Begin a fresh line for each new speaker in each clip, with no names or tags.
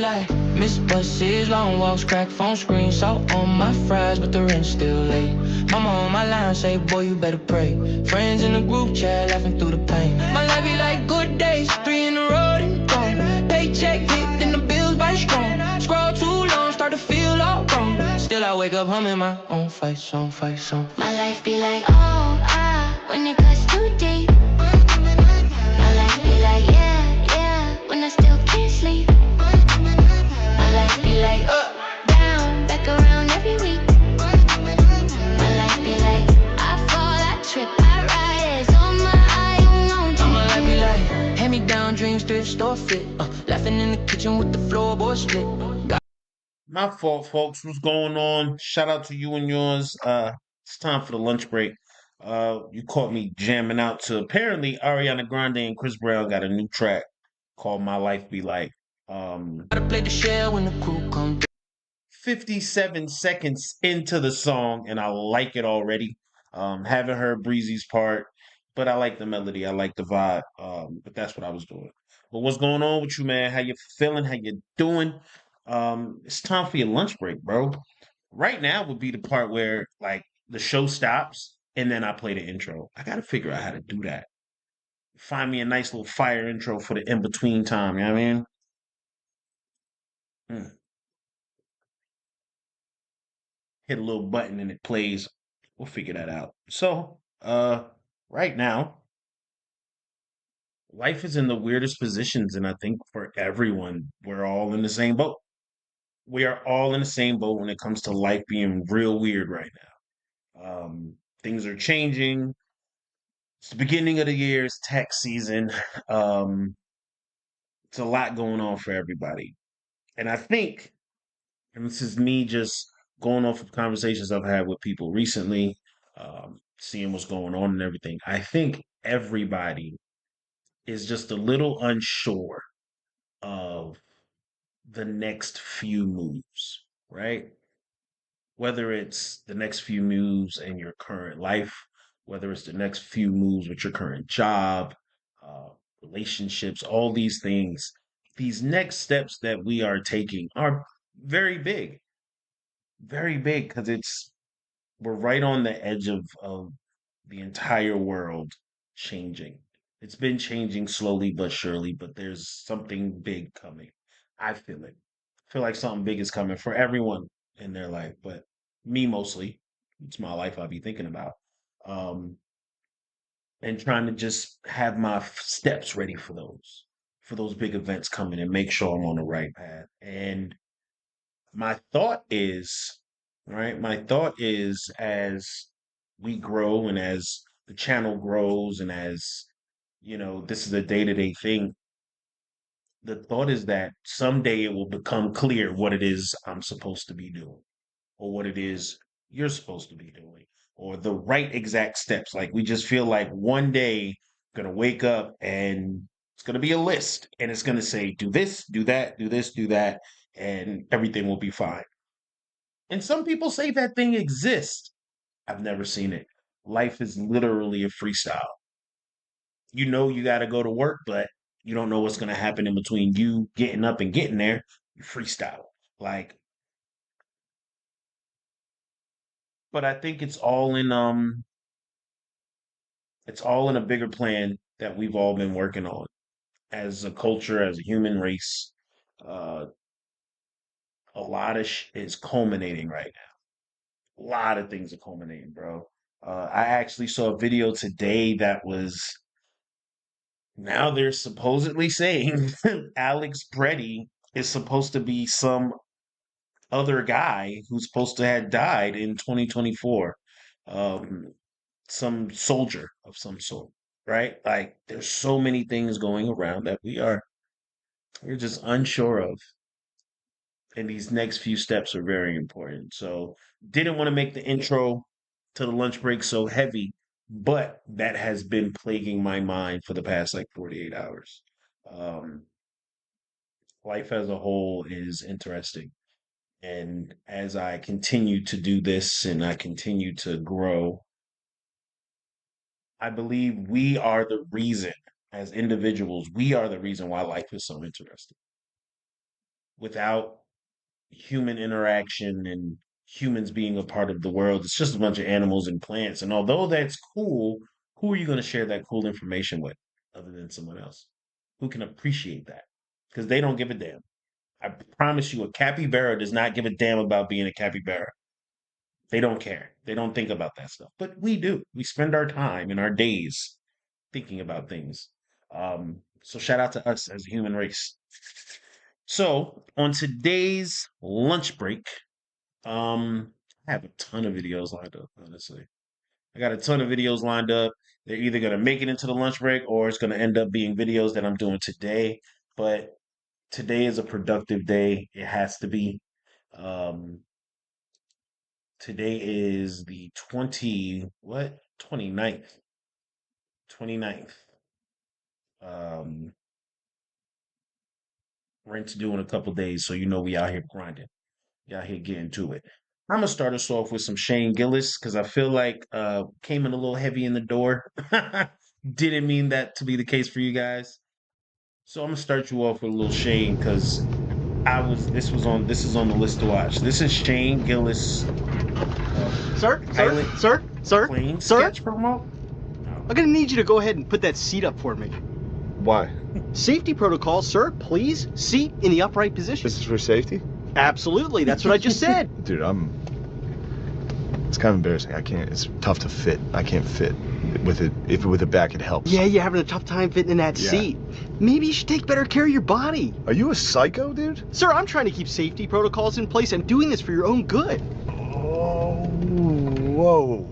like miss buses, long walks, crack phone screens, salt on my fries, but the rent's still late. Mama on my line say, boy, you better pray. Friends in the group chat laughing through the pain. My life be like good days, 3 in a row and gone. Paycheck hit, then the bills bite strong. Scroll too long, start to feel all wrong. Still I wake up humming my own fight song, fight song.
My life be like, oh, when it cuts too deep. My life be like, yeah, when I still can't sleep. My life be like, up, down, back around every week. My life be like, I fall, I trip, I rise on my own.
My life be like hand-me-down dreams, thrift store fit. Laughing in the kitchen with the floorboard split.
My fault, folks. What's going on? Shout out to you and yours. It's time for the lunch break. You caught me jamming out to apparently Ariana Grande and Chris Brown got a new track called My Life Be Like.
Gotta play the shell when the crew come through.
57 seconds into the song, and I like it already. Haven't heard Breezy's part, but I like the melody. I like the vibe. But that's what I was doing. But what's going on with you, man? How you feeling? How you doing? It's time for your lunch break, bro. Right now would be the part where like the show stops and then I play the intro. I gotta figure out how to do that. Find me a nice little fire intro for the in between time. You know what I mean? Hmm. Hit a little button and it plays. We'll figure that out. So, right now, life is in the weirdest positions, and I think for everyone, we're all in the same boat. We are all in the same boat when it comes to life being real weird right now. Things are changing. It's the beginning of the year, it's tax season. Um, it's a lot going on for everybody. And I think, and this is me just going off of conversations I've had with people recently, seeing what's going on and everything. I think everybody is just a little unsure of the next few moves, right? Whether it's the next few moves in your current life, whether it's the next few moves with your current job, uh, relationships, all these things, these next steps that we are taking are very big because we're right on the edge of the entire world changing. It's been changing slowly but surely, but there's something big coming. I feel it. I feel like something big is coming for everyone in their life, but me mostly. It's my life I'll be thinking about. Um, and trying to just have my steps ready for those big events coming and make sure I'm on the right path. And my thought is, right? My thought is as we grow and as the channel grows and as, this is a day-to-day thing, the thought is that someday it will become clear what it is I'm supposed to be doing or what it is you're supposed to be doing or the right exact steps. Like we just feel like one day gonna wake up and it's gonna be a list and it's gonna say, do this, do that, do this, do that, and everything will be fine. And some people say that thing exists. I've never seen it. Life is literally a freestyle. You know you got to go to work, but you don't know what's going to happen in between you getting up and getting there. You freestyle. Like, but I think it's all in a bigger plan that we've all been working on as a culture, as a human race. Uh, a lot of is culminating right now. A lot of things are culminating, bro. I actually saw a video today that was now they're supposedly saying Alex Preddy is supposed to be some other guy who's supposed to have died in 2024. Um, some soldier of some sort, right? Like there's so many things going around that we're just unsure of. And these next few steps are very important. So didn't want to make the intro to the lunch break so heavy, but that has been plaguing my mind for the past like 48 hours. Um, Life as a whole is interesting. And as I continue to do this and I continue to grow, I believe we are the reason, as individuals, we are the reason why life is so interesting. without human interaction and humans being a part of the world. It's just a bunch of animals and plants. And although that's cool, who are you going to share that cool information with other than someone else who can appreciate that? Because they don't give a damn. I promise you, a capybara does not give a damn about being a capybara. They don't care. They don't think about that stuff. But we do. We spend our time and our days thinking about things. So shout out to us as a human race. So on today's lunch break, I have a ton of videos lined up, honestly. I got a ton of videos lined up. They're either going to make it into the lunch break or it's going to end up being videos that I'm doing today. But today is a productive day. It has to be. Um, Today is the 29th. 29th. Rent's due in a couple days, so you know we out here grinding. We out here getting to it. I'm gonna start us off with some Shane Gillis because I feel like came in a little heavy in the door. Didn't mean that to be the case for you guys. So I'm gonna start you off with a little Shane because this is on the list to watch. This is Shane Gillis.
Sir,
Plane sketch promo.
I'm gonna need you to go ahead and put that seat up for me.
Why?
Safety protocol, sir. Please, seat in the upright position.
This is for safety?
Absolutely, that's what I just said.
Dude, it's kind of embarrassing. It's tough to fit. I can't fit with it. If with a back, it helps.
Yeah, you're having a tough time fitting in that seat. Maybe you should take better care of your body.
Are you a psycho, dude?
Sir, I'm trying to keep safety protocols in place. I'm doing this for your own good.
Oh, whoa.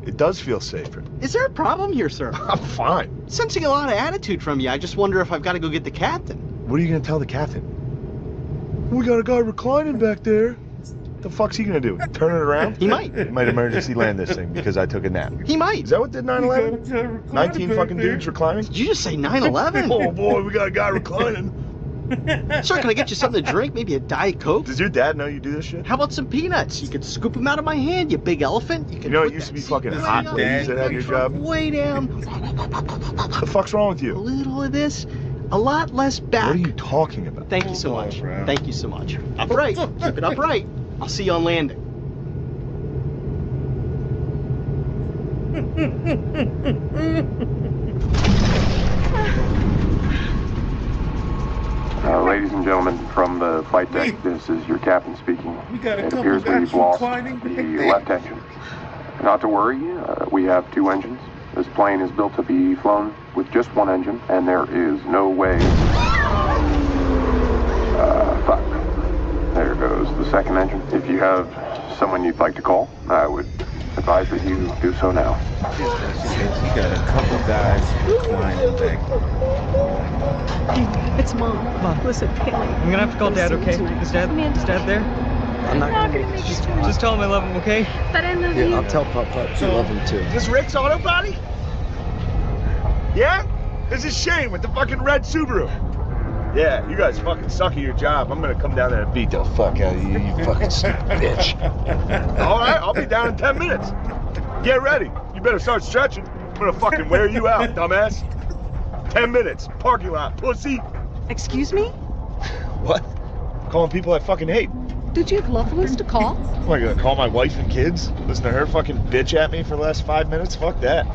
It does feel safer.
Is there a problem here, sir?
I'm fine.
Sensing a lot of attitude from you. I just wonder if I've got to go get the captain.
What are you going to tell the captain? We got a guy reclining back there. The fuck's he going to do? Turn it around?
He might.
He might emergency land this thing because I took a nap.
He might.
Is that what did 9/11? 19 fucking dudes reclining?
Did you just say 9/11?
Oh boy, we got a guy reclining.
Sir, can I get you something to drink? Maybe a Diet Coke?
Does your dad know you do this shit?
How about some peanuts? You could scoop them out of my hand, you big elephant.
You know, it used to be fucking hot ladies that had your job.
Way down.
What the fuck's wrong with
A
you?
little of this, a lot less back.
What are you talking about?
Thank you so much.
bro.
Thank you so much. Upright. Keep it upright. I'll see you on landing.
Ladies and gentlemen, from the flight deck, this is your captain speaking.
We got a
It
couple
appears
guys
we've lost
reclining
the
back there.
left engine. Not to worry, we have two engines. This plane is built to be flown with just one engine, and there is no way... fuck. There goes the second engine. If you have someone you'd like to call, I would advise that you do so now.
You got a couple guys reclining back there.
It's Mom. Mom, listen, Haley.
I'm gonna have to call Dad, okay? Is Dad there?
I'm not gonna make you try.
Just tell him I love him, okay?
But I love you.
I'll tell Papa you love him too.
This Rick's auto body?
Yeah? This is Shane with the fucking red Subaru. Yeah, you guys fucking suck at your job. I'm gonna come down there and beat the fuck out of you, you fucking stupid bitch. All right, I'll be down in 10 minutes. Get ready. You better start stretching. I'm gonna fucking wear you out, dumbass. 10 minutes. Parking lot, pussy.
Excuse me?
What? Calling people I fucking hate.
Did you have loved ones to call?
What, you gonna call my wife and kids? Listen to her fucking bitch at me for the last 5 minutes? Fuck that.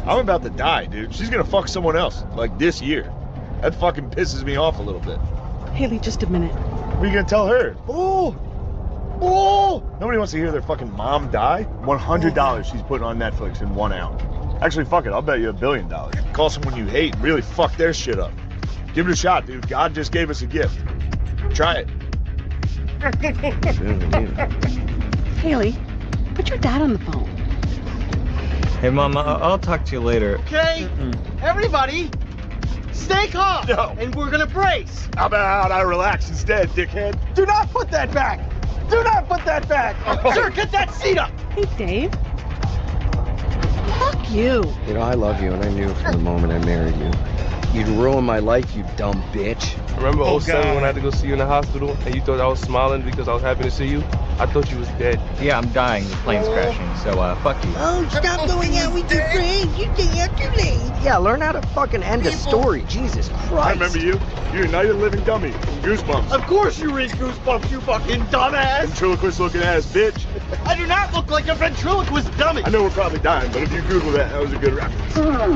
I'm about to die, dude. She's gonna fuck someone else, like this year. That fucking pisses me off a little bit.
Haley, just a minute.
What are you gonna tell her? Oh! Nobody wants to hear their fucking mom die. $100 she's putting on Netflix in 1 hour. Actually, fuck it, I'll bet you $1 billion. Call someone you hate and really fuck their shit up. Give it a shot, dude. God just gave us a gift. Try it.
Haley, put your dad on the phone.
Hey, Mom, I'll talk to you later.
Okay, everybody, stay calm.
No.
And we're gonna brace.
How about I relax instead, dickhead?
Do not put that back. Do not put that back. Sir, get that seat up.
Hey, Dave. Fuck you.
You know, I love you, and I knew from the moment I married you.
You'd ruin my life, you dumb bitch.
Remember
Oh,
07 when I
God.
had to go see you in the hospital and you thought I was smiling because I was happy to see you? I thought you was dead.
Yeah, I'm dying. The plane's crashing, so fuck you.
Oh, stop going out with your friends. You're staying out too late. Yeah, learn how to fucking end a story. Jesus Christ.
I remember you. You're a Night of the Living Dummy from Goosebumps.
Of course you read Goosebumps, you fucking dumbass.
Ventriloquist looking ass bitch.
I do not look like a ventriloquist dummy.
I know we're probably dying, but if you Google that, that was a good reference.
Sir,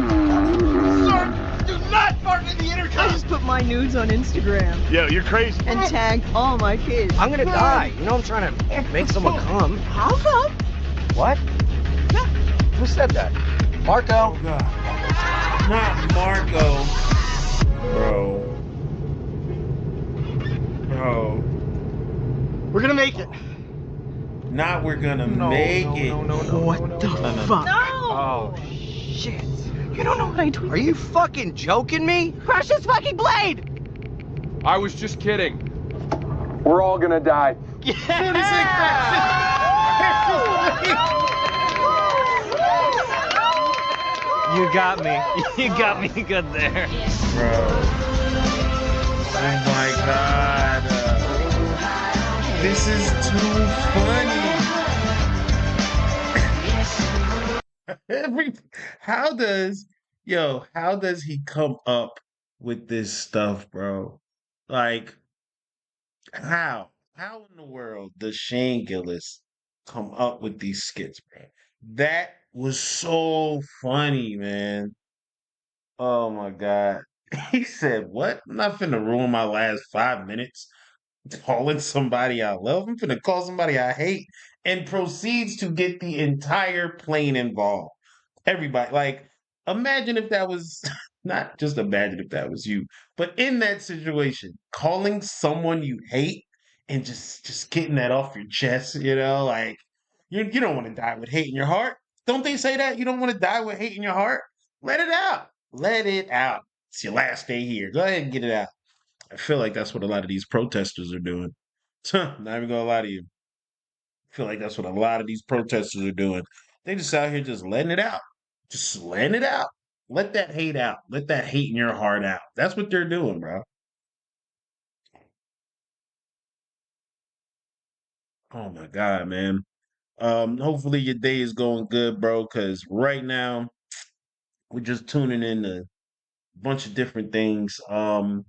do not bark in the intercom.
I just put my nudes on Instagram
Yo, you're crazy.
and tagged all my kids.
I'm gonna die. You know I'm trying to make someone come.
How come?
What? Who said that? Marco?
Oh, God. Not Marco. Bro.
We're gonna make it.
Not we're gonna make it.
What the fuck?
No!
Oh,
Shit.
You don't know what I tweeted.
Are you fucking joking me?
Crush this fucking blade!
I was just kidding.
We're all gonna die.
You got me. You got me good there.
Bro. Oh my God. This is too funny. How does he come up with this stuff, bro? Like, how? How in the world does Shane Gillis come up with these skits, bro? That was so funny, man. Oh my God. He said, what? I'm not finna ruin my last 5 minutes calling somebody I love. I'm finna call somebody I hate and proceeds to get the entire plane involved. Everybody, like, imagine if that was not just imagine if that was you, but in that situation, calling someone you hate and just getting that off your chest, like you don't want to die with hate in your heart. Don't they say that? You don't want to die with hate in your heart? Let it out. Let it out. It's your last day here. Go ahead and get it out. I feel like that's what a lot of these protesters are doing. Not even gonna lie to you. I feel like that's what a lot of these protesters are doing. They just out here just letting it out. Just letting it out. Let that hate out. Let that hate in your heart out. That's what they're doing, bro. Oh my God, man. Hopefully your day is going good, bro, because right now we're just tuning in to a bunch of different things. One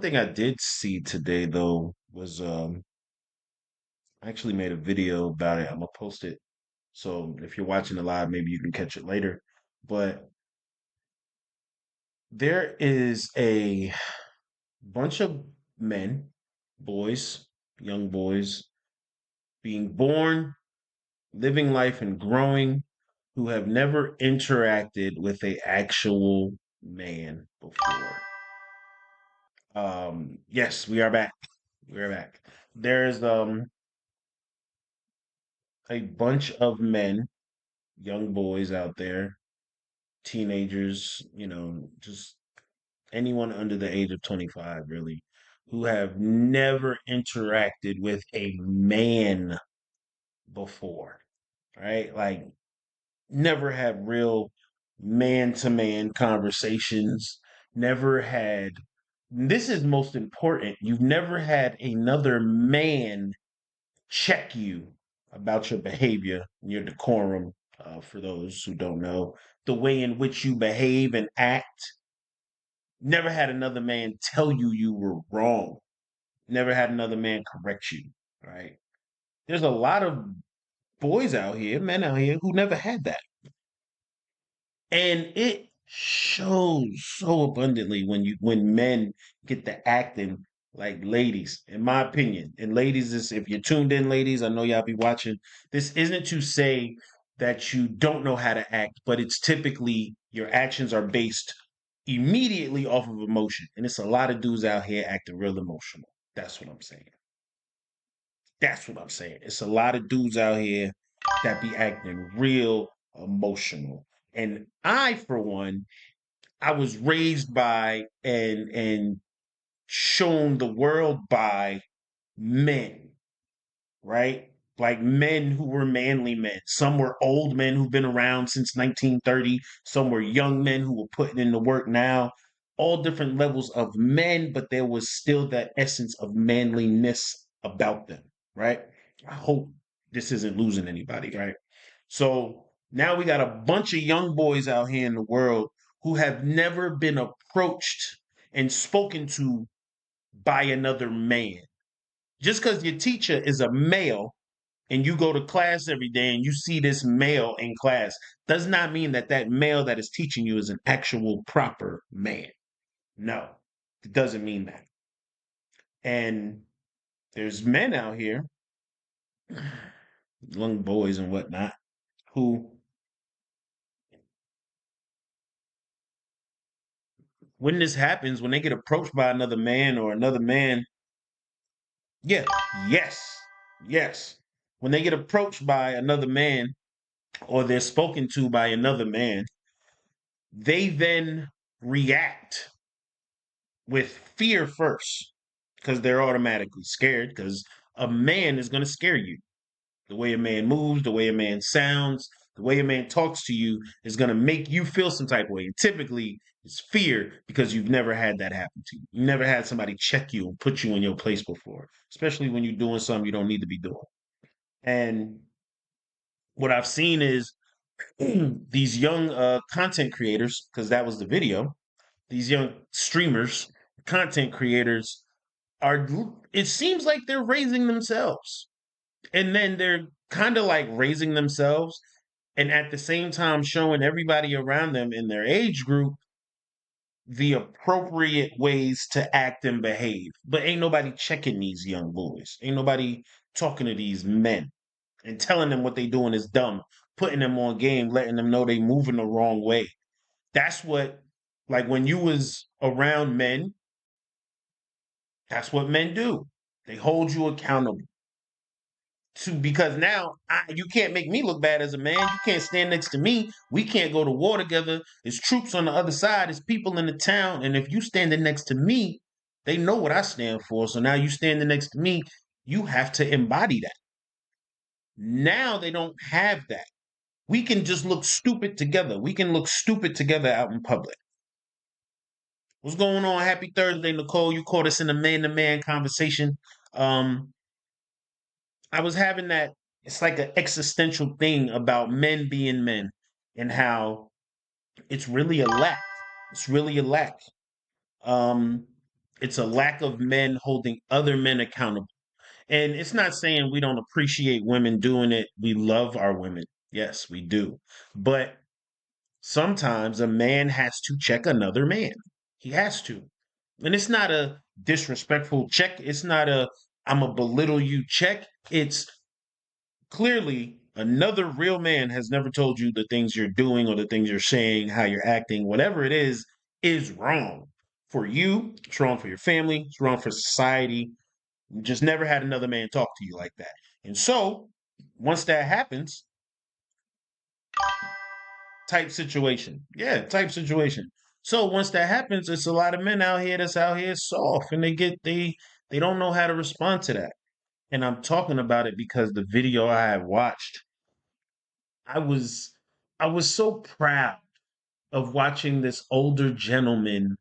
thing I did see today though was I actually made a video about it. I'm gonna post it. So if you're watching it live, maybe you can catch it later. But there is a bunch of men, boys, young boys, being born, living life, and growing who have never interacted with a actual man before. Yes, we are back. We are back. There's a bunch of men, young boys out there, teenagers, just anyone under the age of 25, really, who have never interacted with a man before, right? Like, never had real man to man conversations, never had, this is most important, you've never had another man check you about your behavior and your decorum. For those who don't know, the way in which you behave and act. Never had another man tell you you were wrong. Never had another man correct you, right? There's a lot of boys out here, men out here, who never had that. And it shows so abundantly when men get to acting like ladies, in my opinion. And ladies, if you're tuned in, ladies, I know y'all be watching. This isn't to say that you don't know how to act, but it's typically your actions are based immediately off of emotion. And it's a lot of dudes out here acting real emotional. That's what I'm saying. That's what I'm saying. It's a lot of dudes out here that be acting real emotional. And I, for one, I was raised by and shown the world by men, right? like men who were manly men. Some were old men who've been around since 1930. Some were young men who were putting in the work now. All different levels of men, but there was still that essence of manliness about them, right? I hope this isn't losing anybody, right? So now we got a bunch of young boys out here in the world who have never been approached and spoken to by another man. Just because your teacher is a male and you go to class every day and you see this male in class does not mean that that male that is teaching you is an actual proper man. No, it doesn't mean that. And there's men out here, young boys and whatnot, who, when this happens, when they get approached by another man or another man, yeah, yes. When they get approached by another man or they're spoken to by another man, they then react with fear first because they're automatically scared because a man is going to scare you. The way a man moves, the way a man sounds, the way a man talks to you is going to make you feel some type of way. And typically, it's fear because you've never had that happen to you. You never had somebody check you and put you in your place before, especially when you're doing something you don't need to be doing. And what I've seen is these young content creators, because that was the video, these young streamers, content creators are, it seems like they're raising themselves. And then they're kind of like raising themselves and at the same time showing everybody around them in their age group the appropriate ways to act and behave. But ain't nobody checking these young boys. Ain't nobody talking to these men and telling them what they doing is dumb, putting them on game, letting them know they moving the wrong way. That's what, like when you was around men, that's what men do. They hold you accountable. Because now you can't make me look bad as a man. You can't stand next to me. We can't go to war together. There's troops on the other side. There's people in the town. And if you standing next to me, they know what I stand for. So now you standing next to me, you have to embody that. Now they don't have that. We can just look stupid together. We can look stupid together out in public. What's going on? Happy Thursday, Nicole. You caught us in a man-to-man conversation. I was having that, it's like an existential thing about men being men and how it's really a lack. It's really a lack. Um, it's a lack of men holding other men accountable. And it's not saying we don't appreciate women doing it. We love our women. Yes, we do. But sometimes a man has to check another man. He has to. And it's not a disrespectful check. It's not a I'm a belittle you check. It's clearly another real man has never told you the things you're doing or the things you're saying, how you're acting, whatever it is wrong for you. It's wrong for your family. It's wrong for society. You just never had another man talk to you like that. And so once that happens, type situation. Yeah, type situation. So once that happens, it's a lot of men out here that's out here soft and they don't know how to respond to that. And I'm talking about it because the video I had watched, I was I was so proud of watching this older gentleman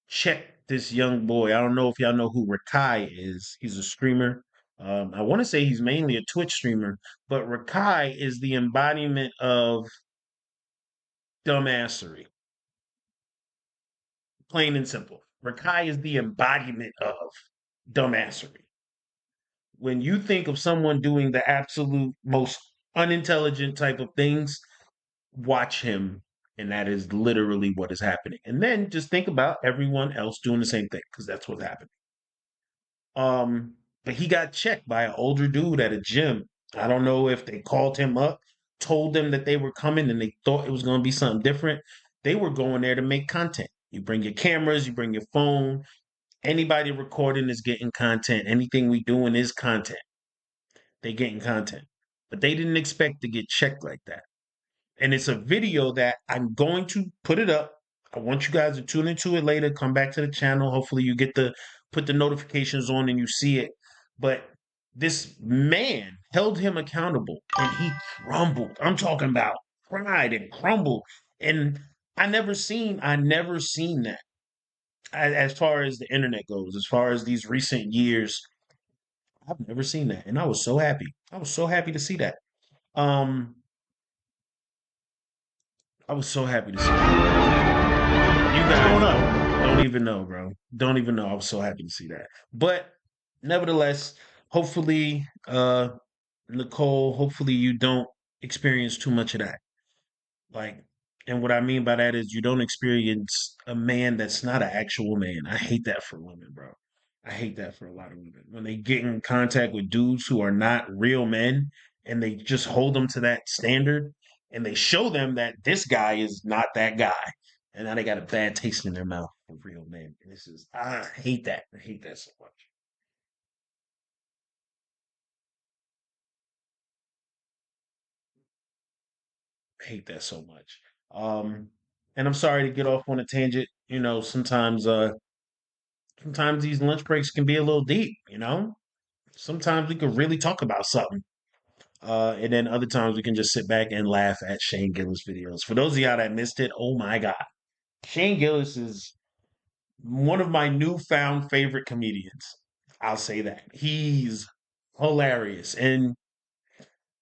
check this young boy. I don't know if y'all know who Rakai is. He's a streamer. I want to say he's mainly a Twitch streamer, but Rakai is the embodiment of dumbassery. Plain and simple. Rakai is the embodiment of dumbassery. When you think of someone doing the absolute most unintelligent type of things, watch him, and that is literally what is happening. And then just think about everyone else doing the same thing, because that's what's happening. But he got checked by an older dude at a gym. I don't know if they called him up, told them that they were coming, and they thought it was going to be something different. They were going there to make content. You bring your cameras, you bring your phone. Anybody recording is getting content. Anything we doing is content. They getting content. But they didn't expect to get checked like that. And it's a video that I'm going to put it up. I want you guys to tune into it later. Come back to the channel. Hopefully you get the put the notifications on and you see it. But This man held him accountable and he crumbled. I'm talking about cried and crumbled. And I never seen that as far as the internet goes, as far as these recent years. I've never seen that. And I was so happy. I was so happy to see that. Um, I was so happy to see that. You
What's going
guys
on?
don't even know, bro. Don't even know. I was so happy to see that. But nevertheless, hopefully, Nicole, hopefully you don't experience too much of that. Like, and what I mean by that is you don't experience a man that's not an actual man. I hate that for women, bro. I hate that for a lot of women. When they get in contact with dudes who are not real men and they just hold them to that standard and they show them that this guy is not that guy. And now they got a bad taste in their mouth for real men. And this is, I hate that. I hate that so much. I hate that so much. Um, and I'm sorry to get off on a tangent. Sometimes these lunch breaks can be a little deep, Sometimes we could really talk about something. And then other times we can just sit back and laugh at Shane Gillis videos. For those of y'all that missed it, oh my God. Shane Gillis is one of my newfound favorite comedians. I'll say that. He's hilarious. And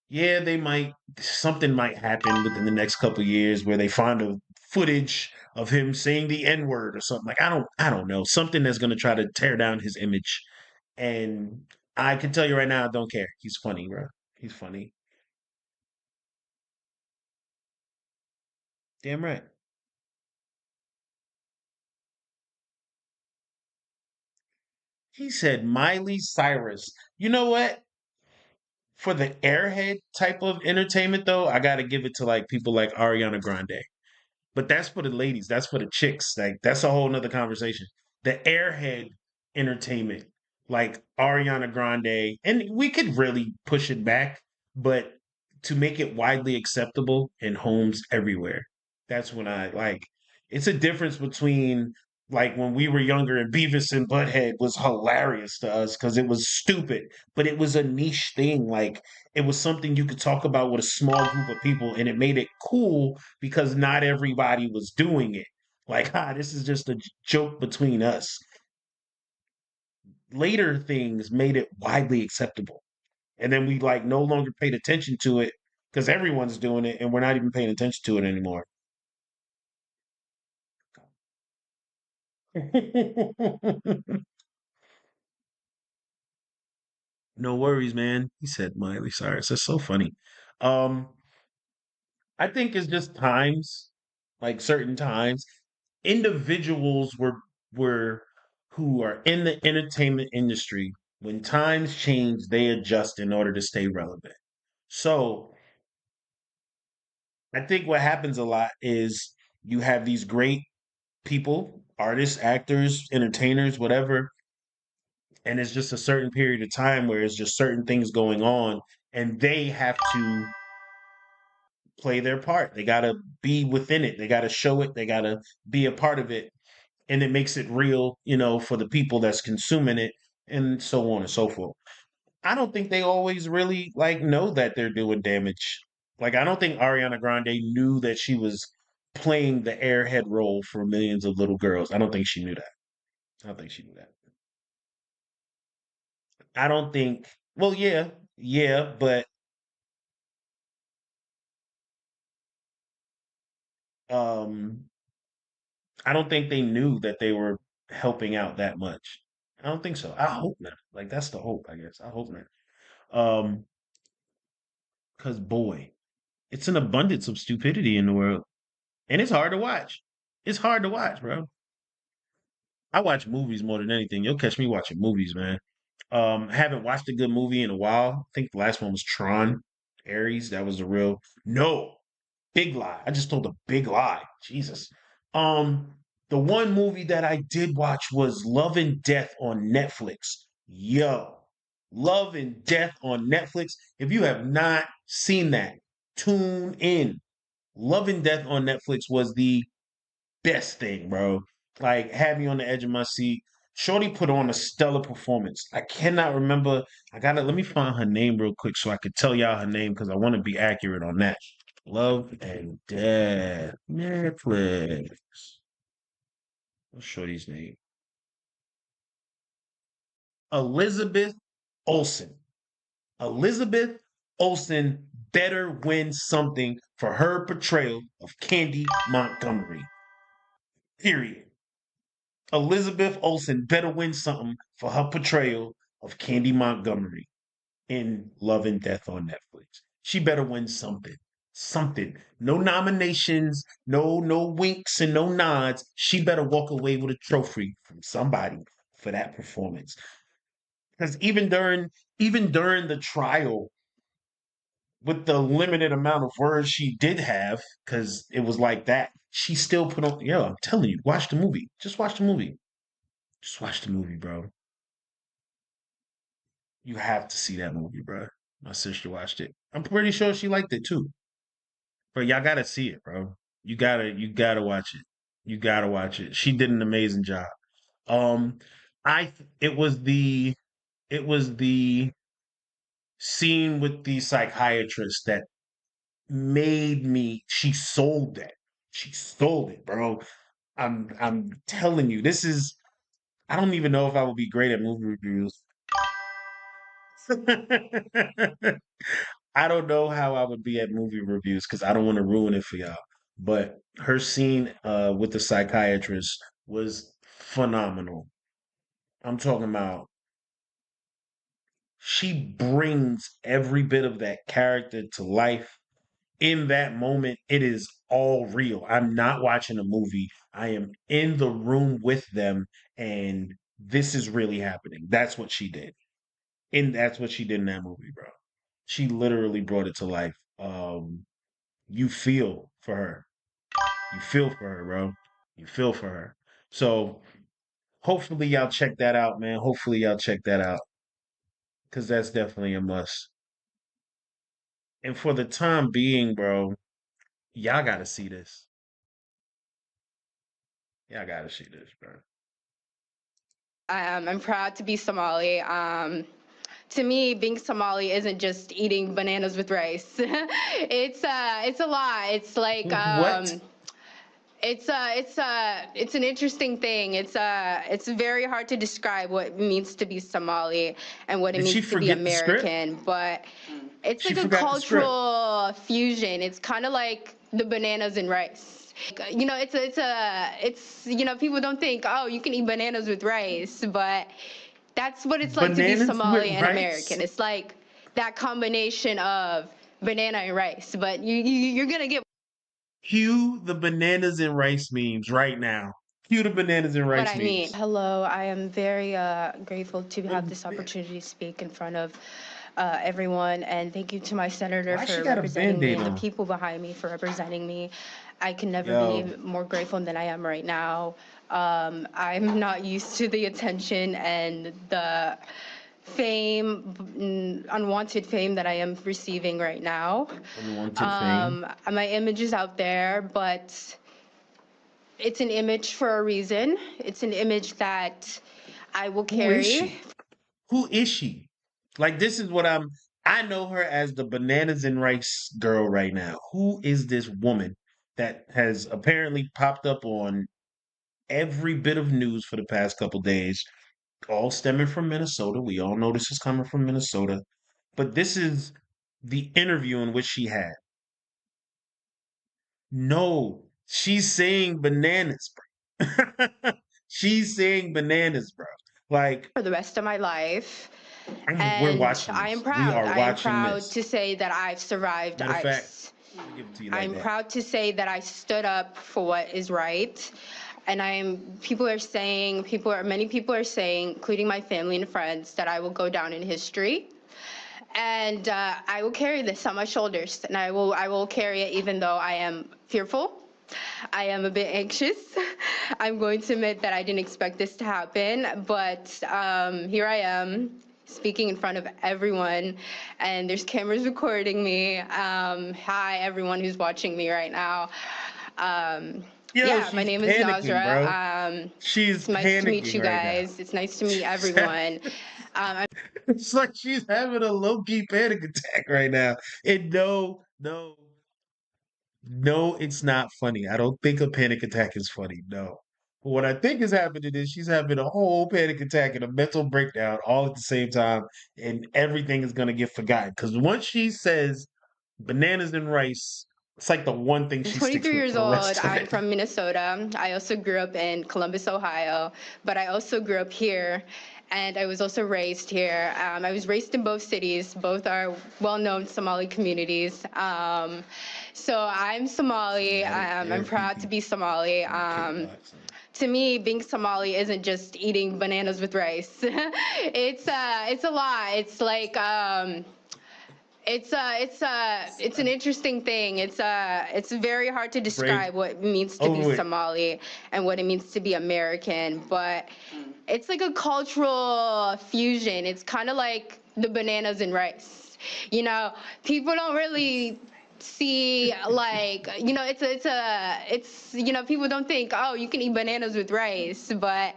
yeah, something might happen within the next couple of years where they find a footage of him saying the N word or something. Like I don't know, something that's going to try to tear down his image. And I can tell you right now, I don't care. He's funny, bro. He's funny. Damn right. He said Miley Cyrus. You know what? For the airhead type of entertainment, though, I got to give it to like people like Ariana Grande. But that's for the ladies. That's for the chicks. Like that's a whole nother conversation. The airhead entertainment, like Ariana Grande, and we could really push it back, but to make it widely acceptable in homes everywhere. That's when I like. It's a difference between like when we were younger and Beavis and Butthead was hilarious to us because it was stupid, but it was a niche thing. Like it was something you could talk about with a small group of people, and it made it cool because not everybody was doing it. Like, this is just a joke between us. Later things made it widely acceptable. And then we like no longer paid attention to it because everyone's doing it and we're not even paying attention to it anymore. No worries, man. He said Miley Cyrus. That's so funny. Um, I think it's just times, like certain times, individuals were who are in the entertainment industry. When times change, they adjust in order to stay relevant. So I think what happens a lot is you have these great people, artists, actors, entertainers, whatever, and it's just a certain period of time where it's just certain things going on, and they have to play their part. They got to be within it. They got to show it. They got to be a part of it, and it makes it real, for the people that's consuming it, and so on and so forth. I don't think they always really like know that they're doing damage. Like I don't think Ariana Grande knew that she was playing the airhead role for millions of little girls. I don't think she knew that. I don't think she knew that. I don't think. Well, yeah, yeah, but um, I don't think they knew that they were helping out that much. I don't think so. I hope not. Like that's the hope, I guess. I hope not. Um, because boy, it's an abundance of stupidity in the world, and it's hard to watch. It's hard to watch, bro. I watch movies more than anything. You'll catch me watching movies, man. Haven't watched a good movie in a while. I think the last one was Tron, Ares. That was a real no big lie. I just told a big lie. Jesus. Um, the one movie that I did watch was Love and Death on Netflix. Yo, Love and Death on Netflix. If you have not seen that, tune in. Love and Death on Netflix was the best thing, bro. Like had me on the edge of my seat. Shorty put on a stellar performance. I cannot remember. Let me find her name real quick so I could tell y'all her name because I want to be accurate on that. Love and Death. Netflix. What's Shorty's name? Elizabeth Olsen. Elizabeth Olsen better win something for her portrayal of Candy Montgomery. Period. Elizabeth Olsen better win something for her portrayal of Candy Montgomery in Love and Death on Netflix. She better win something. Something. No nominations, no winks and no nods. She better walk away with a trophy from somebody for that performance. Because even during the trial, with the limited amount of words she did have, because it was like that, she still put on. Yo, I'm telling you, watch the movie. Just watch the movie. Just watch the movie, bro. You have to see that movie, bro. My sister watched it. I'm pretty sure she liked it too. But y'all gotta see it, bro. You gotta watch it. You gotta watch it. She did an amazing job. Um, it was the scene with the psychiatrist that made me. She sold that. She sold it, bro. I'm telling you, this is. I don't even know if I would be great at movie reviews. I don't know how I would be at movie reviews because I don't want to ruin it for y'all. But her scene with the psychiatrist was phenomenal. I'm talking about she brings every bit of that character to life. In that moment, it is all real. I'm not watching a movie. I am in the room with them, and this is really happening. That's what she did. And that's what she did in that movie, bro. She literally brought it to life. You feel for her. You feel for her, bro. You feel for her. So hopefully y'all check that out, man. Hopefully y'all check that out. Cause that's definitely a must. And for the time being, bro, y'all gotta see this. Y'all gotta see this, bro.
I'm proud to be Somali. To me, being Somali isn't just eating bananas with rice. It's a lot. It's like
What?
it's an interesting thing. It's very hard to describe what it means to be Somali and what it
Did she
means to be
forget the script?
American, but it's
She
like a
forgot the script.
cultural fusion. It's kind of like the bananas and rice. People don't think, oh, you can eat bananas with rice, but that's what it's like to be
Bananas
Somali
with
and
rice?
American. It's like that combination of banana and rice, but you're gonna get
Cue the bananas and rice memes right now. Cue the bananas and
what
rice
I mean.
memes.
Hello, I am very grateful to have
Well,
this opportunity to speak in front of everyone, and thank you to my senator
why she
for
got a
representing me
band-aid
and the
on?
people behind me for representing me. I can never be
Yo,
more grateful than I am right now. I'm not used to the attention and the unwanted fame that I am receiving right now.
unwanted fame.
My image is out there, but it's an image for a reason. It's an image that I will
Who is
carry.
she? Who is she? Like this is what I know her as the bananas and rice girl right now. Who is this woman that has apparently popped up on every bit of news for the past couple days, all stemming from Minnesota. We all know this is coming from Minnesota. But this is the interview in which she had. No, she's saying bananas, bro. She's saying bananas, bro. Like,
For the rest of my life.
we're
And
watching
I am
this. We
proud.
are
I am
watching
proud
this.
to say that I've survived
Matter of fact,
ICE.
let me give it to you like
I'm
that.
proud to say that I stood up for what is right. And many people are saying, including my family and friends, that I will go down in history. And I will carry this on my shoulders, and I will carry it even though I am fearful. I am a bit anxious. I'm going to admit that I didn't expect this to happen, but here I am speaking in front of everyone, and there's cameras recording me. Hi, everyone who's watching me right now.
Yo,
Yeah, my
she's
name is
panicking, bro.
Nazra.
She's
It's nice to meet
panicking
you
right now.
guys. It's nice to meet everyone. I'm
It's like she's having a low-key panic attack right now. And no, it's not funny. I don't think a panic attack is funny. No. But what I think is happening is she's having a whole panic attack and a mental breakdown all at the same time, and everything is going to get forgotten. Because once she says bananas and rice, it's like the one thing she sticks
23
with
years
for the
old.
rest of
I'm
it.
from Minnesota. I also grew up in Columbus, Ohio, but I also grew up here, and I was also raised here. I was raised in both cities. Both are well-known Somali communities. So I'm Somali. I'm proud to be Somali. To me, being Somali isn't just eating bananas with rice. It's a lot. It's like it's an interesting thing. It's very hard to describe what it means to be Somali and what it means to be American, but it's like a cultural fusion. It's kind of like the bananas and rice. You know, people don't really see, like, you know, it's you know, people don't think, oh, you can eat bananas with rice, but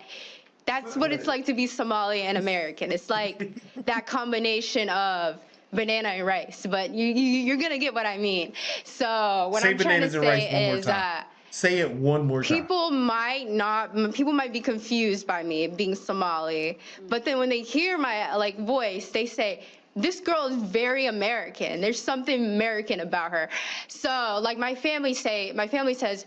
that's what it's like to be Somali and American. It's like that combination of banana and rice, but you're gonna get what I mean. So what I'm trying to say is
say it one more time.
People might be confused by me being Somali, but then when they hear my like voice, they say, this girl is very American. There's something American about her. So like my family says,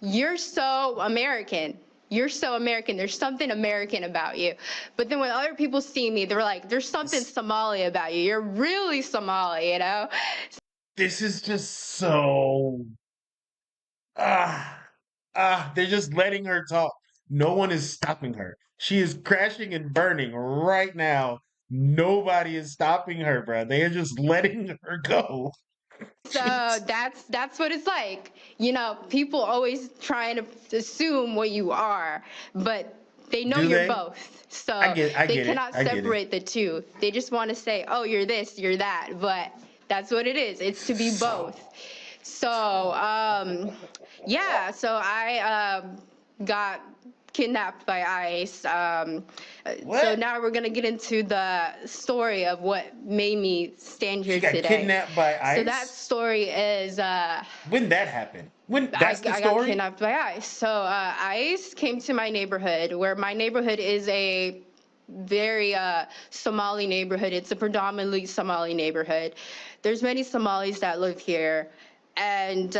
you're so American. You're so American. There's something American about you. But then when other people see me, they're like, there's something Somali about you. You're really Somali, you know?
This is just so they're just letting her talk. No one is stopping her. She is crashing and burning right now. Nobody is stopping her, bro. They are just letting her go.
So that's what it's like. You know, people always trying to assume what you are, but they know you're both. So they cannot separate the two. They just want to say, oh, you're this, you're that, but that's what it is. It's to be both. So yeah, so I got kidnapped by ICE. So now we're gonna get into the story of what made me stand here today.
She got kidnapped by ICE?
So that story is
when that happened.
I got kidnapped by ICE. So ICE came to my neighborhood, where my neighborhood is a very Somali neighborhood. It's a predominantly Somali neighborhood. There's many Somalis that live here. And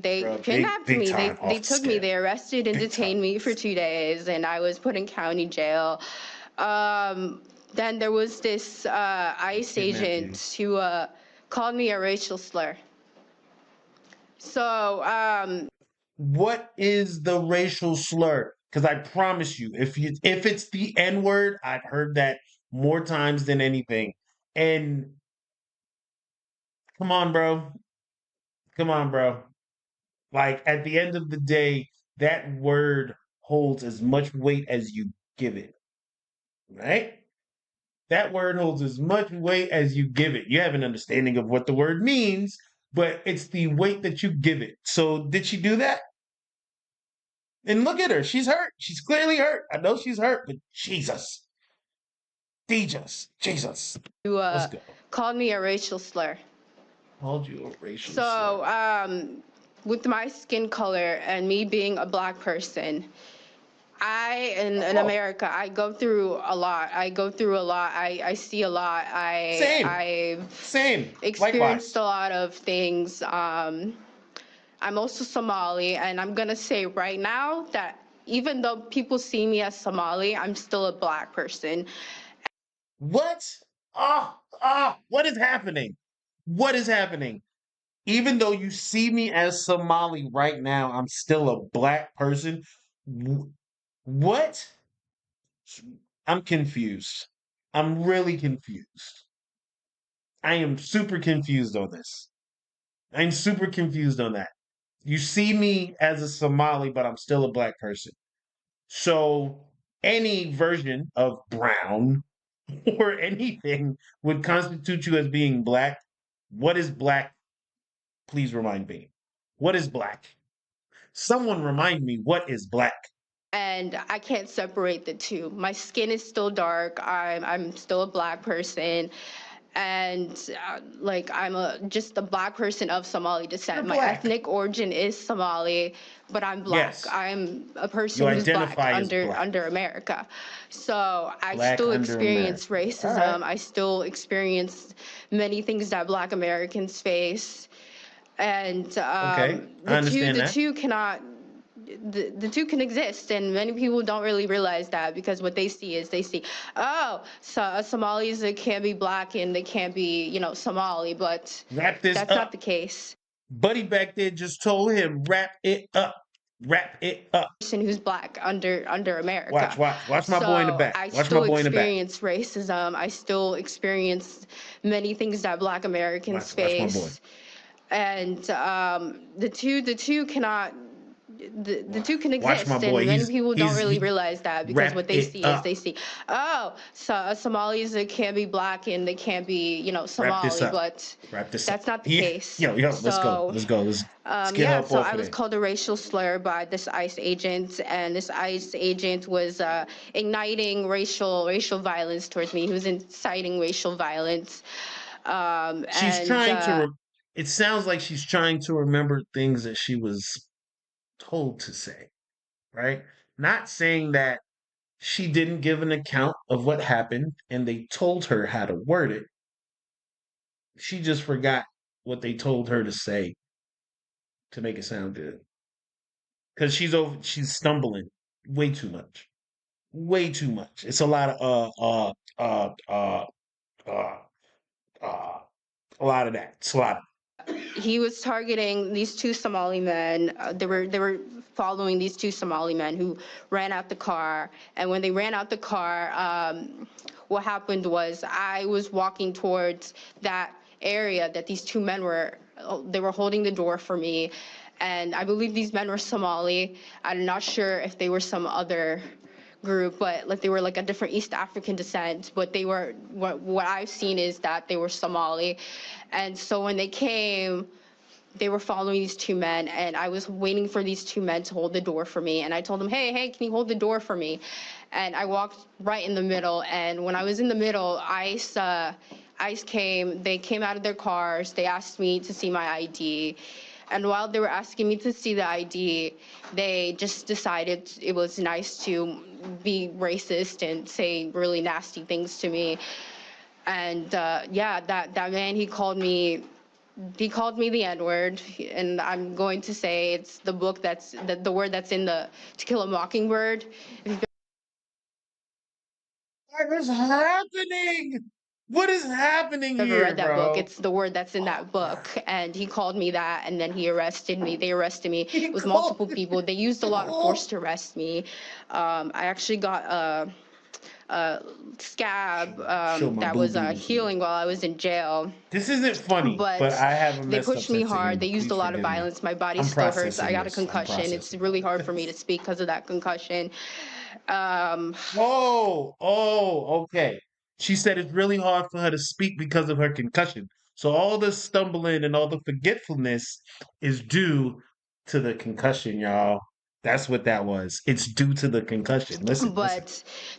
they kidnapped me. They took me. They arrested and detained me for 2 days, and I was put in county jail. Then there was this ICE agent who called me a racial slur. So
what is the racial slur? Because I promise you, if it's the N-word, I've heard that more times than anything. And come on, bro. Come on, bro. Like, at the end of the day, that word holds as much weight as you give it. Right? That word holds as much weight as you give it. You have an understanding of what the word means, but it's the weight that you give it. So, did she do that? And look at her. She's hurt. She's clearly hurt. I know she's hurt, but Jesus. Jesus. Let's go.
Called me a racial slur.
Called you a racial slur.
So, with my skin color and me being a black person, in America, I go through a lot. I see a lot. I've experienced a lot of things. I'm also Somali, and I'm gonna say right now that even though people see me as Somali, I'm still a black person.
What? What is happening? What is happening? Even though you see me as Somali right now, I'm still a black person. What? I'm confused. I'm really confused. I am super confused on this. I'm super confused on that. You see me as a Somali, but I'm still a black person. So any version of brown or anything would constitute you as being black. What is black? Please remind me. What is black? Someone remind me, what is black?
And I can't separate the two. My skin is still dark. I'm still a black person, and like just a black person of Somali descent.
You're
My
black.
ethnic origin is Somali, but I'm black.
Yes.
I'm a person
You
who's black
identify as black.
under America. So I
Black
still
under
experience
America.
racism.
All right.
I still experience many things that black Americans face, and
Okay, I understand
the
that.
two cannot. The two can exist, and many people don't really realize that, because what they see is so Somalis can be black and they can't be Somali, but
Wrap this
that's
up.
not the case.
Buddy back there just told him, wrap it up. Wrap it up.
Person who's black under America.
Watch my boy in the back.
I
Watch
still
my boy in the back.
experience racism. I still experience many things that black Americans face.
Watch my boy.
And the two cannot. The two can exist,
my boy.
and many people don't really realize that, because what they see
up.
is so Somalis can be black and they can't be Somali, but that's not the case.
Yo, let's go. Let's get her up
so
off
I
of
was
there.
called a racial slur by this ICE agent, and this ICE agent was igniting racial violence towards me. He was inciting racial violence.
She's trying to. It sounds like she's trying to remember things that she was told to say, right? Not saying that she didn't give an account of what happened and they told her how to word it. She just forgot what they told her to say to make it sound good. Because she's stumbling way too much. Way too much. It's a lot of a lot of that. It's a lot.
He was targeting these two Somali men. They were following these two Somali men who ran out the car. And when they ran out the car, what happened was I was walking towards that area that these two men were holding the door for me. And I believe these men were Somali. I'm not sure if they were some other group, but like they were like a different East African descent, but they were what I've seen is that they were Somali. And so when they came, they were following these two men, and I was waiting for these two men to hold the door for me, and I told them, hey, can you hold the door for me? And I walked right in the middle, and when I was in the middle, ICE came. They came out of their cars. They asked me to see my ID. And while they were asking me to see the ID, they just decided it was nice to be racist and say really nasty things to me. And that man, he called me the N-word, and I'm going to say it's the word that's in the To Kill a Mockingbird.
What is happening? What is happening
Never
here,
read that
bro?
book. It's the word that's in that book, and he called me that, and then he arrested me. They arrested me. It was multiple people. They used a lot of force to arrest me. I actually got a scab that was healing while I was in jail.
This isn't funny, but I have a
They pushed me hard. They used a lot of violence. My body still hurts. I got a concussion. It's really hard for me to speak because of that concussion.
Okay. She said it's really hard for her to speak because of her concussion. So all the stumbling and all the forgetfulness is due to the concussion, y'all. That's what that was. It's due to the concussion. Listen.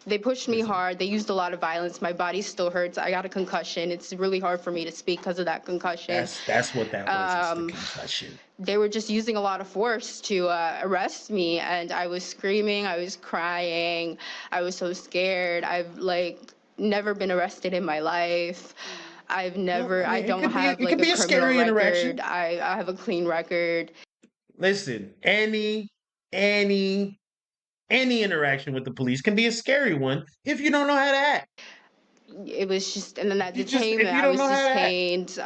They pushed me hard. They used a lot of violence. My body still hurts. I got a concussion. It's really hard for me to speak because of that concussion.
That's what that was. It's the concussion.
They were just using a lot of force to arrest me, and I was screaming. I was crying. I was so scared. I've never been arrested in my life. I don't have a criminal record. I have a clean record.
Listen, any interaction with the police can be a scary one if you don't know how to act.
It was just, and then that detainment, I was detained.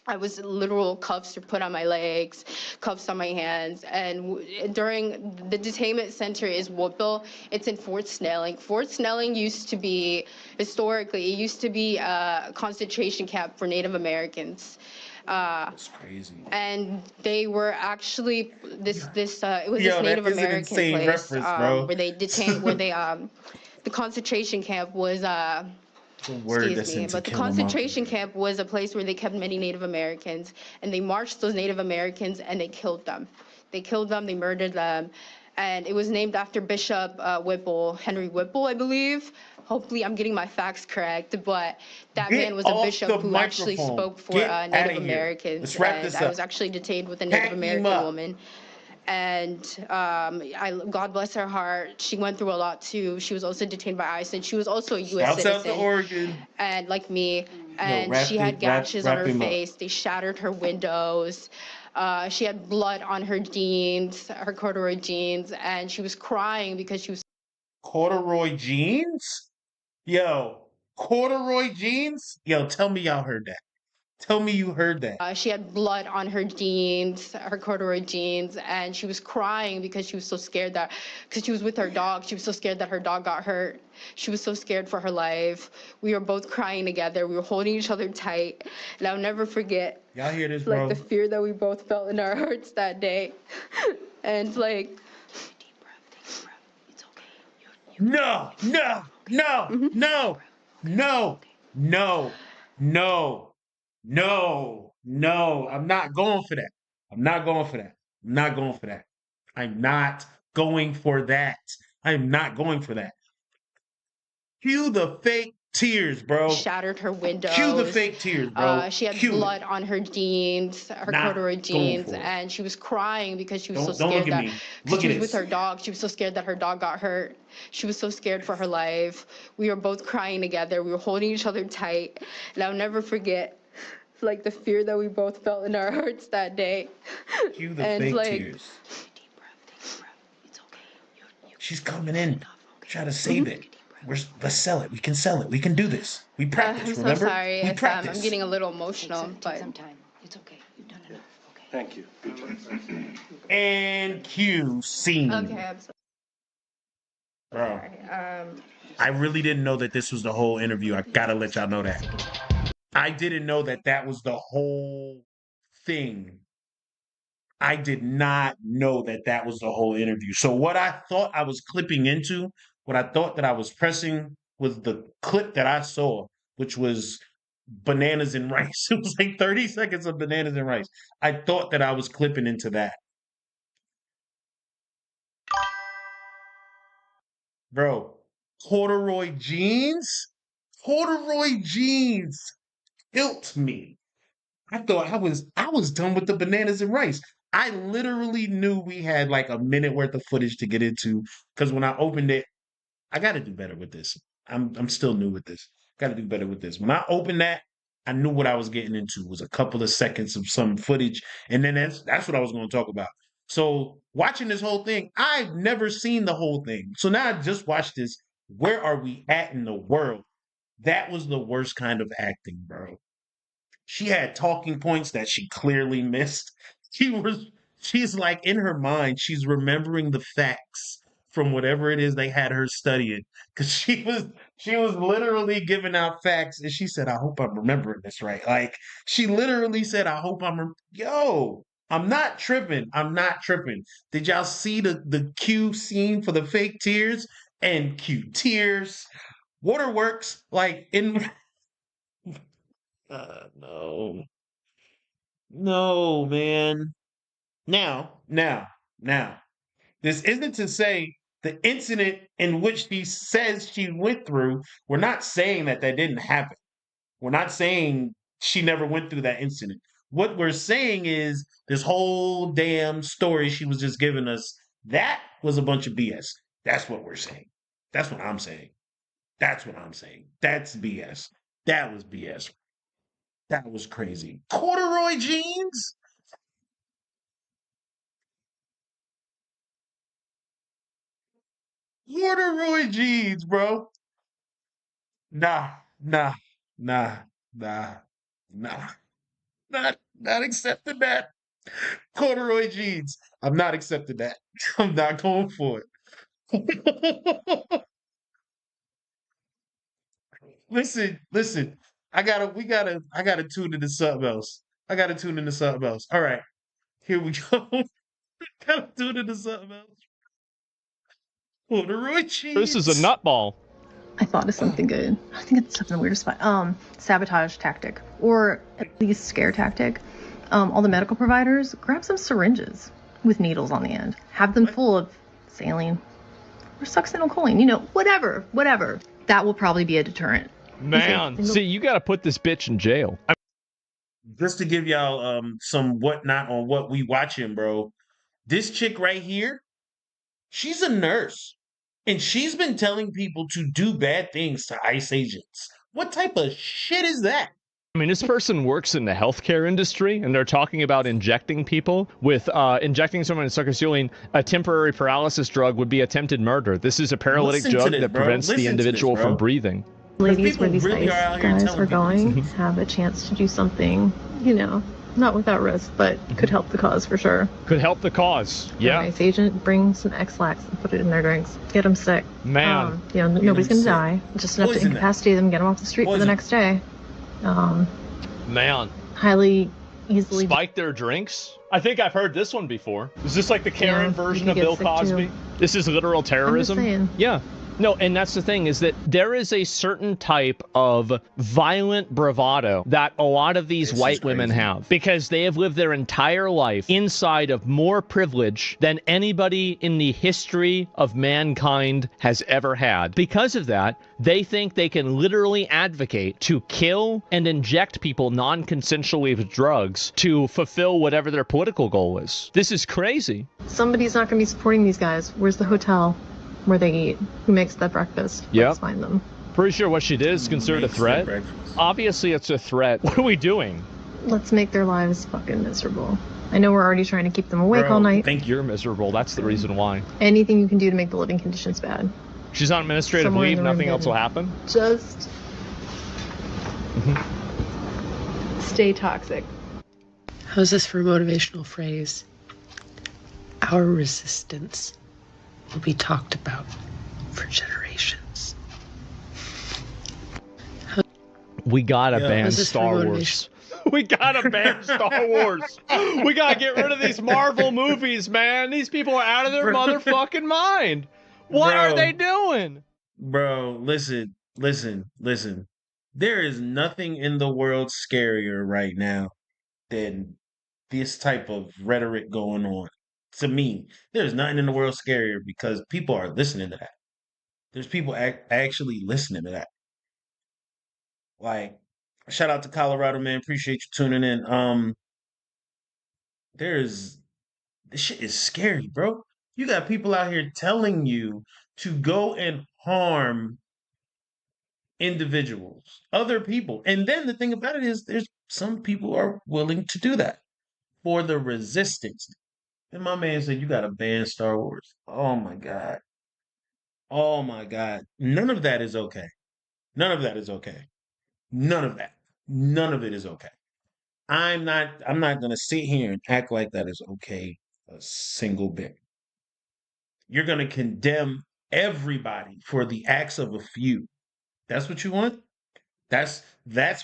I was literal cuffs were put on my legs, cuffs on my hands, and during the detainment center is Woodville. It's in Fort Snelling. Fort Snelling used to be, historically, it used to be a concentration camp for Native Americans.
That's crazy.
And they were actually this Native American place where they detained the concentration camp was the concentration camp was a place where they kept many Native Americans, and they marched those Native Americans and they killed them. They killed them, they murdered them. And it was named after Bishop Whipple, Henry Whipple, I believe. Hopefully I'm getting my facts correct, but that
Get
man was a
off
bishop
the
who actually
microphone.
spoke for
Get outta
Native
here.
Americans.
Let's wrap
And
this
I
up.
was actually detained with a
Pack
Native
him
American
up.
woman. And God bless her heart, she went through a lot too. She was also detained by ICE, and she was also a U.S.
Shouts out to
citizen.
Oregon.
And like me, and
wrap
she had
it- wrap-
gashes on
wrap
her
him up.
face. They shattered her windows. She had blood on her jeans, her corduroy jeans, and she was crying because she was
Corduroy jeans? Yo, corduroy jeans? Yo, tell me y'all heard that. Tell me you heard that.
she had blood on her jeans, her corduroy jeans, and she was crying because she was so scared that, because she was with her dog, she was so scared that her dog got hurt. She was so scared for her life. We were both crying together. We were holding each other tight, and I'll never forget.
Y'all hear this,
like
bro?
the fear that we both felt in our hearts that day, and like.
No, no, no, no, no, no, no, no, no. I'm not going for that. I'm not going for that. I'm not going for that. I'm not going for that. I'm not going for that. Cue the fake tears, bro.
Shattered her windows.
Cue the fake tears, bro.
She had
Cue
blood
it.
on her jeans, her
Not
corduroy
going
jeans,
for it.
and she was crying because she was so
Don't look
scared
at
that,
me.
because
Look
she
at
was with
this.
her dog. She was so scared that her dog got hurt. She was so scared for her life. We were both crying together. We were holding each other tight, and I'll never forget, like the fear that we both felt in our hearts that day.
Cue the
and
fake
like,
tears. She's coming in. Try to save it. Let's sell it. We can sell it. We can do this. We practice,
I'm so
remember?
sorry
We
if
practice.
I'm getting a little emotional, but
some time. It's okay. You've done enough. Okay.
Thank you. Good job.
And cue scene.
okay, I'm so
Bro,
sorry.
I really didn't know that this was the whole interview. I gotta let y'all know that. I didn't know that that was the whole thing. I did not know that that was the whole interview. So what I thought I was clipping into, what I thought that I was pressing was the clip that I saw, which was bananas and rice. It was like 30 seconds of bananas and rice. I thought that I was clipping into that. Bro, corduroy jeans? Corduroy jeans killed me. I thought I was done with the bananas and rice. I literally knew we had like a minute worth of footage to get into because when I opened it, I got to do better with this. I'm still new with this. Got to do better with this. When I opened that, I knew what I was getting into was a couple of seconds of some footage, and then that's what I was going to talk about. So watching this whole thing, I've never seen the whole thing. So now I just watched this. Where are we at in the world? That was the worst kind of acting, bro. She had talking points that she clearly missed. She's like in her mind, she's remembering the facts from whatever it is they had her studying. Cause she was literally giving out facts and she said, I hope I'm remembering this right. Like she literally said, I hope yo, I'm not tripping. I'm not tripping. Did y'all see the cue scene for the fake tears and cue tears? Waterworks, like in no. No, man. Now. This isn't to say the incident in which she says she went through, we're not saying that that didn't happen. We're not saying she never went through that incident. What we're saying is this whole damn story she was just giving us, that was a bunch of BS. That's what we're saying. That's what I'm saying. That's what I'm saying. That's BS. That was BS. That was crazy. Corduroy jeans? Corduroy jeans, bro. Nah, nah, nah, nah, nah. Not accepting that. Corduroy jeans. I'm not accepting that. I'm not going for it. Listen. I gotta tune into something else. I gotta tune into something else. All right, here we go. Gotta tune into something else. Corduroy jeans.
This is a nutball.
I thought of something good. I think it's something weird spot. Sabotage tactic, or at least scare tactic. All the medical providers, grab some syringes. with needles on the end. Have them full of saline or succinylcholine, whatever. That will probably be a deterrent.
Man, see, you got to put this bitch in jail.
Just to give y'all some whatnot on what we watching, bro. This chick right here, she's a nurse. And she's been telling people to do bad things to ICE agents. What type of shit is that?
I mean, this person works in the healthcare industry, and they're talking about injecting people with injecting someone in succosuline. A temporary paralysis drug would be attempted murder. This is a paralytic drug that prevents the individual from breathing.
Ladies where these really guys are going have a chance to do something, not without risk, but could help the cause for sure.
Could help the cause, yeah.
An ICE agent, bring some X-Lax and put it in their drinks. Get them sick.
Man.
Nobody's going to die. Just enough to incapacitate them, get them off the street for the next day.
Man.
Highly easily
spike their drinks. I think I've heard this one before. Is this like the Karen version of Bill Cosby? This is literal terrorism.
I'm just saying.
Yeah. No, and that's the thing, is that there is a certain type of violent bravado that a lot of these white women have, because they have lived their entire life inside of more privilege than anybody in the history of mankind has ever had. Because of that, they think they can literally advocate to kill and inject people non-consensually with drugs to fulfill whatever their political goal is. This is crazy.
Somebody's not going to be supporting these guys. Where's the hotel where they eat? Who makes that breakfast?
Yep.
Let's find them.
Pretty sure what she did is considered a threat. Obviously, it's a threat. What are we doing?
Let's make their lives fucking miserable. I know we're already trying to keep them awake all night.
I think you're miserable. That's the reason why.
Anything you can do to make the living conditions bad.
She's on administrative leave. Nothing else will happen.
Just stay toxic.
How's this for a motivational phrase? Our resistance will be talked about for generations.
We gotta ban Star Wars. We gotta ban Star Wars. We gotta get rid of these Marvel movies, man. These people are out of their motherfucking mind. What are they doing?
Bro, listen. There is nothing in the world scarier right now than this type of rhetoric going on. To me, there's nothing in the world scarier because people are listening to that. There's people actually listening to that. Like, shout out to Colorado, man. Appreciate you tuning in. This shit is scary, bro. You got people out here telling you to go and harm individuals, other people. And then the thing about it is there's some people are willing to do that for the resistance. And my man said, you got to ban Star Wars. Oh my God. Oh my God. None of that is okay. None of that is okay. None of that. None of it is okay. I'm not going to sit here and act like that is okay a single bit. You're going to condemn everybody for the acts of a few. That's what you want? That's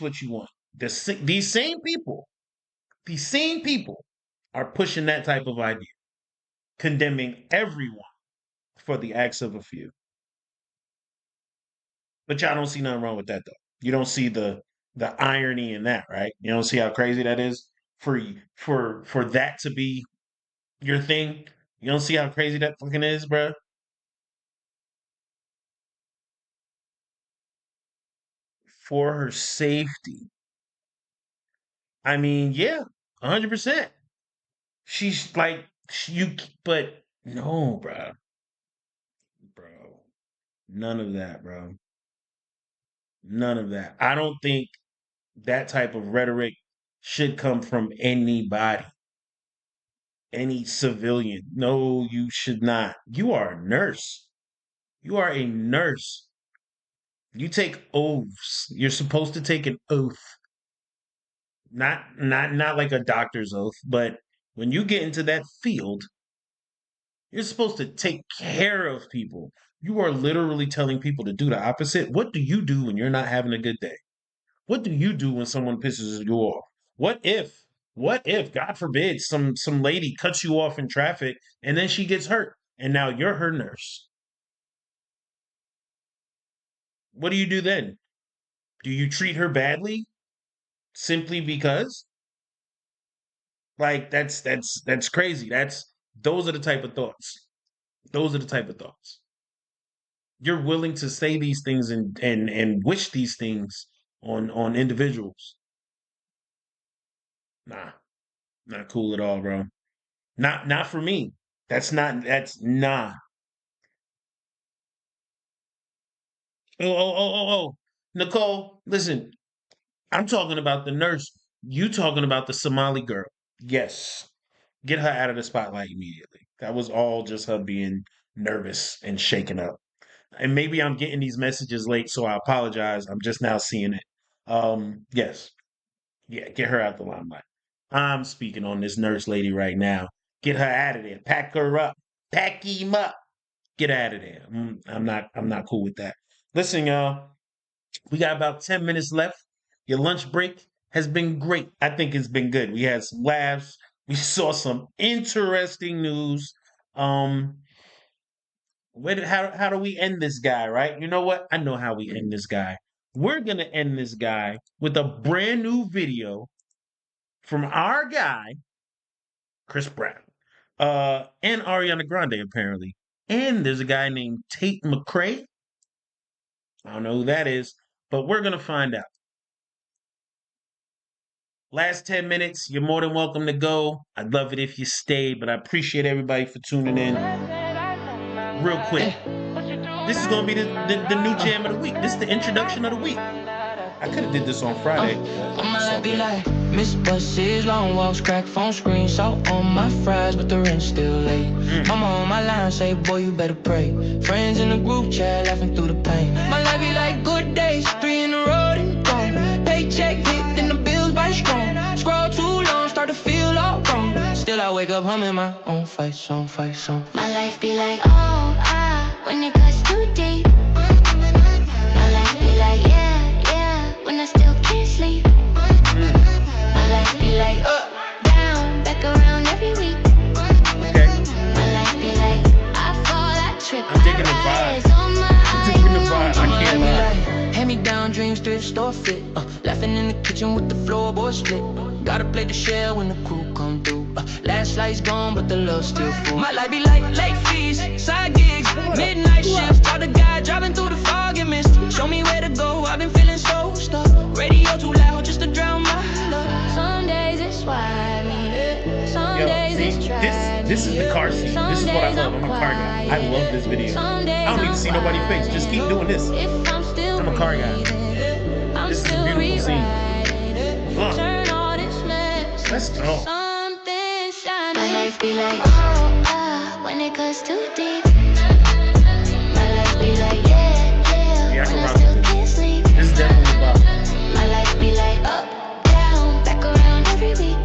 what you want. These same people are pushing that type of idea, condemning everyone for the acts of a few. But y'all don't see nothing wrong with that, though. You don't see the irony in that, right? You don't see how crazy that is for that to be your thing. You don't see how crazy that fucking is, bro. For her safety. I mean, yeah, 100%. She's like but no, bro. None of that, bro. None of that. I don't think that type of rhetoric should come from anybody, any civilian. No, you should not. You are a nurse. You are a nurse. You take oaths. You're supposed to take an oath. Not like a doctor's oath, but when you get into that field, you're supposed to take care of people. You are literally telling people to do the opposite. What do you do when you're not having a good day? What do you do when someone pisses you off? What if, God forbid, some lady cuts you off in traffic and then she gets hurt and now you're her nurse? What do you do then? Do you treat her badly simply because? Like, that's crazy. Those are the type of thoughts. Those are the type of thoughts. You're willing to say these things and wish these things on individuals. Nah, not cool at all, bro. Not for me. That's nah. Oh. Nicole, listen, I'm talking about the nurse. You talking about the Somali girl. Yes. Get her out of the spotlight immediately. That was all just her being nervous and shaken up. And maybe I'm getting these messages late, so I apologize. I'm just now seeing it. Yes. Yeah, get her out the limelight. I'm speaking on this nurse lady right now. Get her out of there. Pack her up. Pack him up. Get out of there. I'm not cool with that. Listen, y'all. We got about 10 minutes left. Your lunch break has been great. I think it's been good. We had some laughs. We saw some interesting news. Um, how do we end this guy, right? You know what? I know how we end this guy. We're gonna end this guy with a brand new video from our guy, Chris Brown, and Ariana Grande, apparently. And there's a guy named Tate McRae. I don't know who that is, but we're gonna find out. Last 10 minutes, you're more than welcome to go. I'd love it if you stayed, but I appreciate everybody for tuning in. Real quick, this is going to be the new jam of the week. This is the introduction of the week. I could have did this on Friday.
I'ma be like, miss buses, long walks, crack phone screen, salt on my fries, but the rent's still late. Mama on my line say, boy, you better pray. Friends in the group chat laughing through the pain. My life be like good days, 3 in a row and gone. Paycheck hit, then the bills by strong. Scroll too long, start to feel all wrong. Still I wake up humming my own fight song.
My life be like, oh, when it cuts too deep. My life be like, yeah, when I still can't sleep. My life be like, down, back around every week.
Okay.
My life be like, I fall, I trip,
I'm digging the vibe. I'm digging the vibe. I can't lie.
Hand me down dreams, thrift store fit. Laughing in the kitchen with the floorboard split. Gotta play the shell when the crew come through. Last light's gone, but the love's still full. My life be like late fees, side gigs, midnight shifts. Taught the guy driving through the fog and mist. Show me where to go, I've been feeling so stuck. Radio too loud just to drown my love.
Some days it's why me, some days it's try.
This is the car scene. This is what I love. I'm a car guy. I love this video. I don't need to see nobody's face. Just keep doing this. I'm a car guy. This is a beautiful scene. Let's go.
My life be like, when it cuts too deep. My life be like, yeah, when I still can't sleep.
This is definitely about.
My life be like, up, down, back around every week.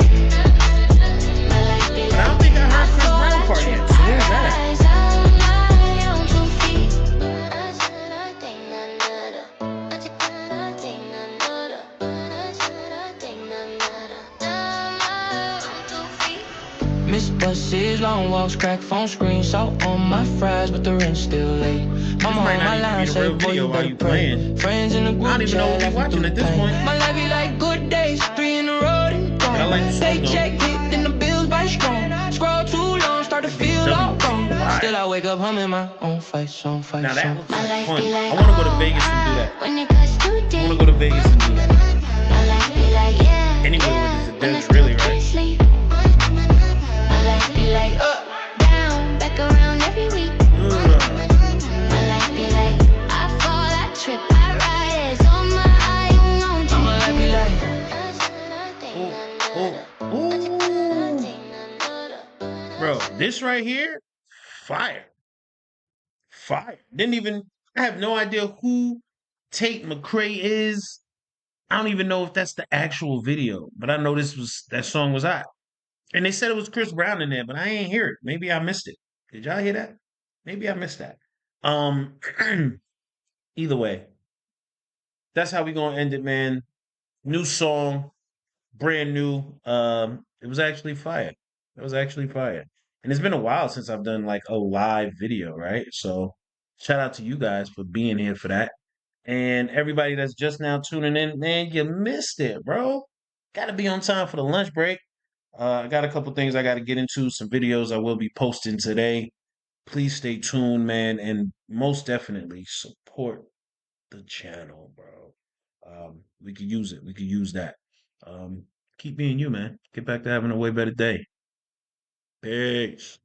My life be like,
I don't think I heard Chris Brown part yet. So where's that?
Miss buses, long walks, crack phone screen, salt on my fries, but the rent's still late. Mama on my line say, boy, you better pray. Friends in the group
I don't even know what we're watching at this point.
My life be like good days, 3 in a row and gone. Paycheck hit, then the bills by strong. Scroll too long, start to feel all wrong. Still I wake up humming my own fight song.
Now that looks like fun. I want to go to Vegas and do that. I want to go to Vegas and do that. Anywhere where there's a desert, really, right?
Like down, back around every week. My life be like, I fall, I trip, I rise on my eye.
My life be
like, bro, this right here, fire. I have no idea who Tate McRae is. I don't even know if that's the actual video, but I know that song was hot. And they said it was Chris Brown in there, but I ain't hear it. Maybe I missed it. Did y'all hear that? Maybe I missed that. Either way, that's how we gonna end it, man. New song, brand new. It was actually fire. And it's been a while since I've done like a live video, right? So shout out to you guys for being here for that. And everybody that's just now tuning in, man, you missed it, bro. Gotta be on time for the lunch break. I got a couple things I got to get into, some videos I will be posting today. Please stay tuned, man, and most definitely support the channel, bro. We could use it. We could use that. Um, keep being you, man. Get back to having a way better day. Peace.